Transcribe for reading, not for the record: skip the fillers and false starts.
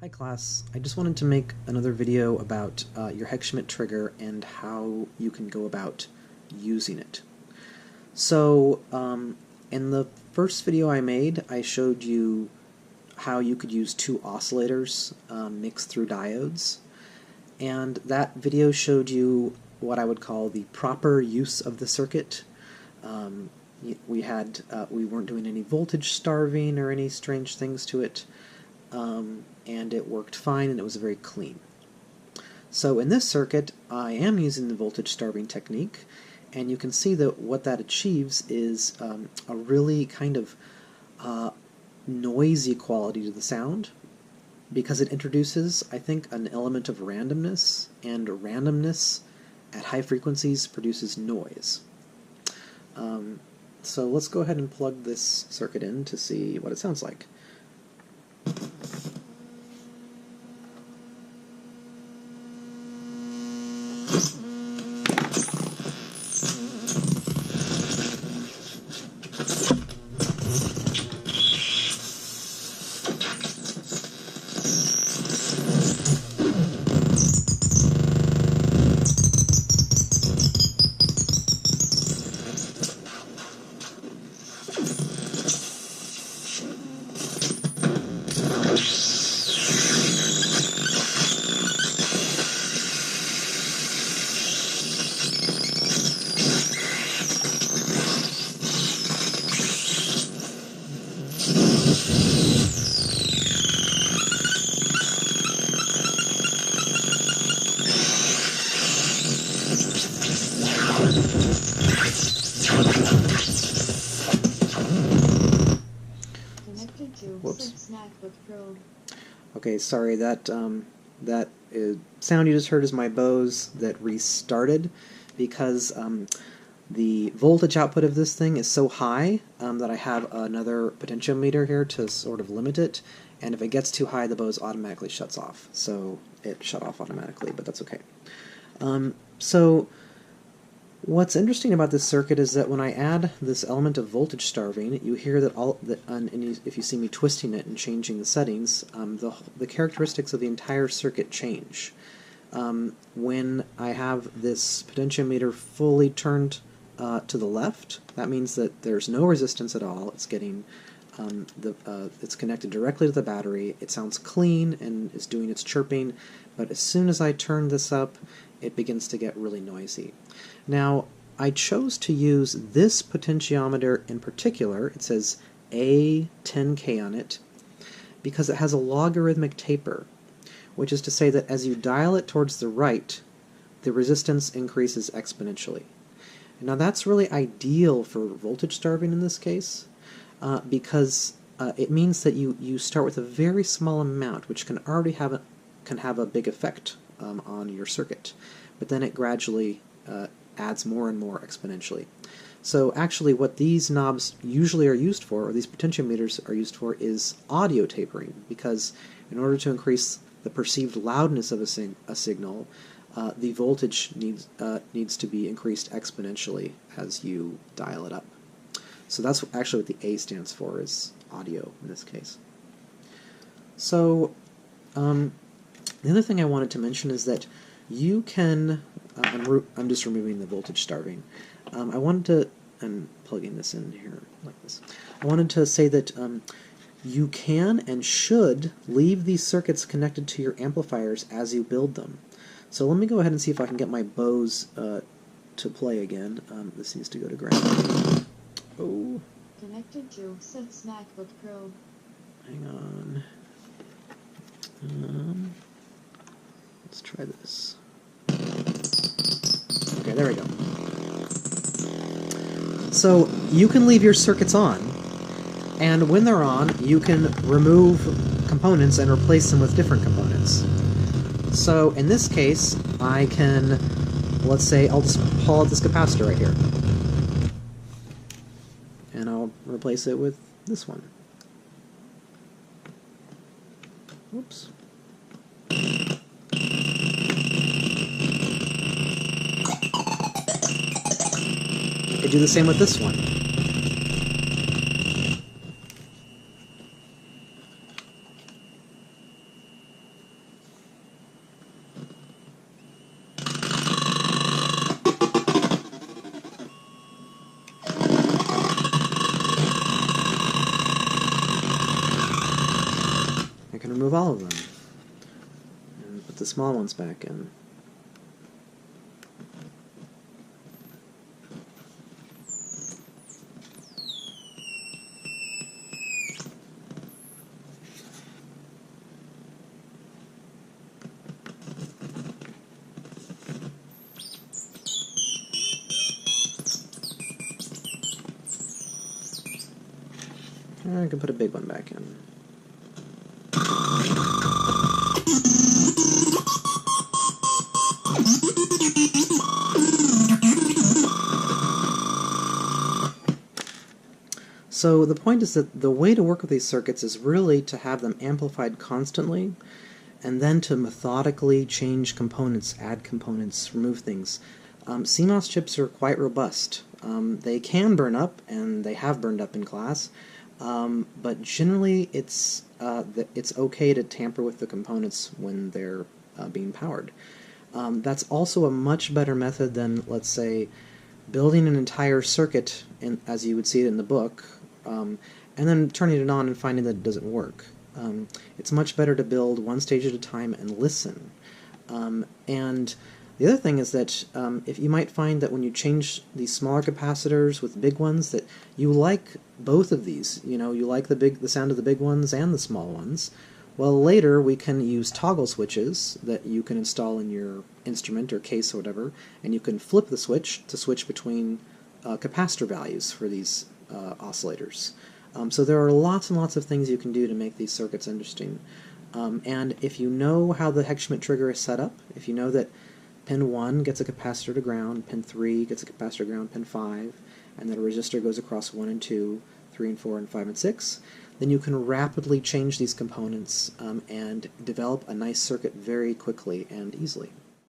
Hi class, I just wanted to make another video about your Schmitt trigger and how you can go about using it. So in the first video I made, I showed you how you could use two oscillators mixed through diodes, and that video showed you what I would call the proper use of the circuit. We weren't doing any voltage starving or any strange things to it. And it worked fine, and it was very clean. So in this circuit, I am using the voltage starving technique, and you can see that what that achieves is a really kind of noisy quality to the sound, because it introduces, I think, an element of randomness, and randomness at high frequencies produces noise. So let's go ahead and plug this circuit in to see what it sounds like. Whoops. Okay, sorry, that sound you just heard is my Bose that restarted, because the voltage output of this thing is so high that I have another potentiometer here to sort of limit it, and if it gets too high, the Bose automatically shuts off. So it shut off automatically, but that's okay. So what's interesting about this circuit is that when I add this element of voltage starving, you hear that if you see me twisting it and changing the settings, the characteristics of the entire circuit change. When I have this potentiometer fully turned to the left, that means that there's no resistance at all. It's getting it's connected directly to the battery. It sounds clean and is doing its chirping, but as soon as I turn this up, it begins to get really noisy. Now, I chose to use this potentiometer in particular. It says A10K on it because it has a logarithmic taper, which is to say that as you dial it towards the right, the resistance increases exponentially. Now that's really ideal for voltage starving in this case, because it means that you start with a very small amount, which can already have a big effect on your circuit, but then it gradually adds more and more exponentially. So actually what these knobs usually are used for, or these potentiometers are used for, is audio tapering, because in order to increase the perceived loudness of a signal, the voltage needs to be increased exponentially as you dial it up. So that's actually what the A stands for, is audio in this case. So the other thing I wanted to mention is that you can, I'm just removing the voltage starving. I'm plugging this in here like this. I wanted to say that you can and should leave these circuits connected to your amplifiers as you build them. So let me go ahead and see if I can get my Bose to play again. This needs to go to ground. Oh. Connected to Schmitt's MacBook Pro. Hang on. Let's try this. Okay, there we go. So you can leave your circuits on, and when they're on, you can remove components and replace them with different components. So in this case, I can, let's say, I'll just pull out this capacitor right here, and I'll replace it with this one. Oops. I could do the same with this one. can remove all of them and put the small ones back in. And I can put a big one back in. So the point is that the way to work with these circuits is really to have them amplified constantly, and then to methodically change components, add components, remove things. CMOS chips are quite robust. They can burn up, and they have burned up in class, but generally it's okay to tamper with the components when they're being powered. That's also a much better method than, let's say, building an entire circuit, as you would see it in the book, and then turning it on and finding that it doesn't work. It's much better to build one stage at a time and listen. And the other thing is that if you might find that when you change these smaller capacitors with big ones, that you like both of these. You know, you like the sound of the big ones and the small ones. Well, later we can use toggle switches that you can install in your instrument or case or whatever, and you can flip the switch to switch between capacitor values for these oscillators. So there are lots and lots of things you can do to make these circuits interesting. And if you know how the Schmitt trigger is set up, if you know that pin 1 gets a capacitor to ground, pin 3 gets a capacitor to ground, pin 5, and that a resistor goes across 1 and 2, 3 and 4, and 5 and 6, then you can rapidly change these components and develop a nice circuit very quickly and easily.